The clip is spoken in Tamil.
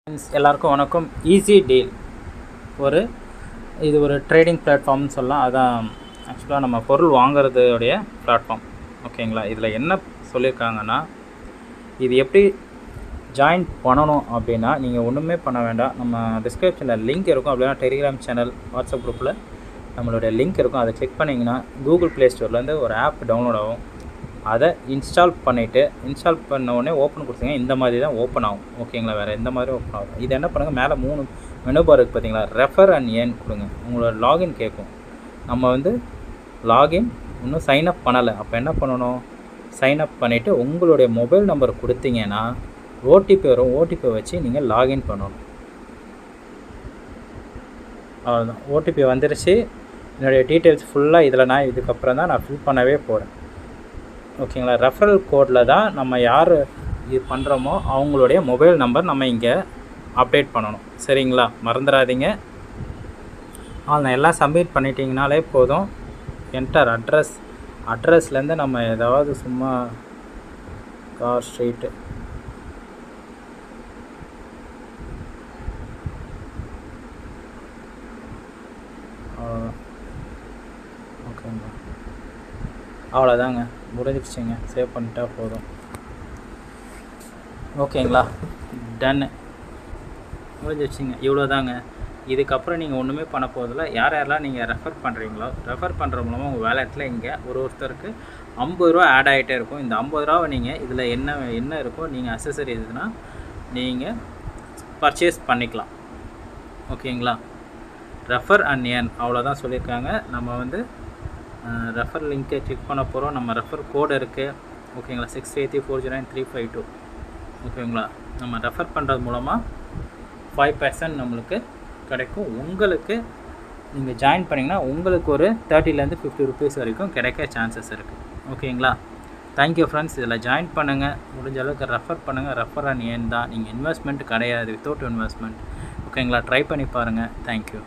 ஃப்ரெண்ட்ஸ் எல்லாருக்கும் வணக்கம். ஈஸி டீல் இது ஒரு ட்ரேடிங் பிளாட்ஃபார்ம்னு சொல்லலாம். அதான் ஆக்சுவலாக நம்ம பொருள் வாங்குறதுடைய பிளாட்ஃபார்ம். ஓகேங்களா? இதில் என்ன சொல்லியிருக்காங்கன்னா, இது எப்படி ஜாயின் பண்ணணும் அப்படின்னா, நீங்கள் ஒன்றுமே பண்ண வேண்டாம். நம்ம டிஸ்கிரிப்ஷனில் லிங்க் இருக்கும். அப்படின்னா டெலிகிராம் சேனல், வாட்ஸ்அப் குரூப்பில் நம்மளுடைய லிங்க் இருக்கும். அதை கிளிக் பண்ணிங்கன்னா கூகுள் ப்ளே ஸ்டோர்லேருந்து ஒரு ஆப் டவுன்லோட் ஆகும். அதை இன்ஸ்டால் பண்ணிவிட்டு இன்ஸ்டால் பண்ண உடனே ஓப்பன் கொடுத்தீங்கன்னா இந்த மாதிரி தான் ஓப்பன் ஆகும். ஓகேங்களா? வேறு எந்த மாதிரி ஓப்பன் ஆகும். இது என்ன பண்ணுங்கள், மேலே 3 மெனு பார் இருக்குது பார்த்தீங்களா? ரெஃபர் அண்ட் ஏர்ன் கொடுங்க. உங்களோட லாகின் கேட்கும். நம்ம லாகின் இன்னும் சைன்அப் பண்ணலை. அப்போ என்ன பண்ணணும், சைன்அப் பண்ணிவிட்டு உங்களுடைய மொபைல் நம்பர் கொடுத்தீங்கன்னா ஓடிபி வரும். ஓடிபி வச்சு நீங்கள் லாகின் பண்ணணும். அவ்வளோதான். ஓடிபி வந்துருச்சு. என்னுடைய டீட்டெயில்ஸ் ஃபுல்லாக இதில் நான் இதுக்கப்புறம் தான் நான் ஃபில் பண்ணவே போகிறேன். ஓகேங்களா? ரெஃபரல் கோடில் தான் நம்ம யார் இது பண்ணுறோமோ அவங்களுடைய மொபைல் நம்பர் நம்ம இங்கே அப்டேட் பண்ணணும். சரிங்களா? மறந்துடாதீங்க. நான் எல்லாம் சப்மிட் பண்ணிட்டீங்கனாலே போதும். என்டர் அட்ரஸ்லேருந்து நம்ம ஏதாவது சும்மா கார் ஸ்ட்ரீட்டு ஓகேங்களா? அவ்வளோதாங்க, முடிஞ்சிடுச்சிங்க. சேவ் பண்ணிட்டா போதும். ஓகேங்களா? டன்னு, முடிஞ்சிடுச்சிங்க. இவ்வளோ தாங்க. இதுக்கப்புறம் நீங்கள் ஒன்றுமே பண்ண போதில்லை. யாரெல்லாம் நீங்கள் ரெஃபர் பண்ணுறீங்களோ, ரெஃபர் பண்ணுற மூலமாக உங்கள் வேலெட்டில் இங்கே ஒருத்தருக்கு 50 ரூபா ஆட் ஆகிட்டே இருக்கும். இந்த 50 ரூபாவை நீங்கள் இதில் என்ன இருக்கோ நீங்கள் அக்சசரிஸ் இதுனால் நீங்கள் பர்ச்சேஸ் பண்ணிக்கலாம். ஓகேங்களா? ரெஃபர் அண்ட் ஏர்ன் அவ்வளோதான் சொல்லியிருக்காங்க. நம்ம ரெஃபர் லிங்க்கை கிளிக் பண்ண போகிறோம். நம்ம ரெஃபர் கோடு இருக்குது. ஓகேங்களா? 683409352. ஓகேங்களா? நம்ம ரெஃபர் பண்ணுறது மூலமாக 5% நம்மளுக்கு கிடைக்கும். உங்களுக்கு நீங்கள் ஜாயின் பண்ணிங்கன்னா உங்களுக்கு ஒரு 30லேருந்து 50 ருபீஸ் வரைக்கும் கிடைக்க சான்சஸ் இருக்குது. ஓகேங்களா? Thank you friends. இதில் ஜாயின் பண்ணுங்கள். முடிஞ்ச அளவுக்கு ரெஃபர் பண்ணுங்கள். ரெஃபர் அண்ட் ஏர்ன் தான். நீங்கள் இன்வெஸ்ட்மெண்ட் கிடையாது, வித்தவுட் இன்வெஸ்ட்மெண்ட். ஓகேங்களா? ட்ரை பண்ணி பாருங்கள். தேங்க்யூ.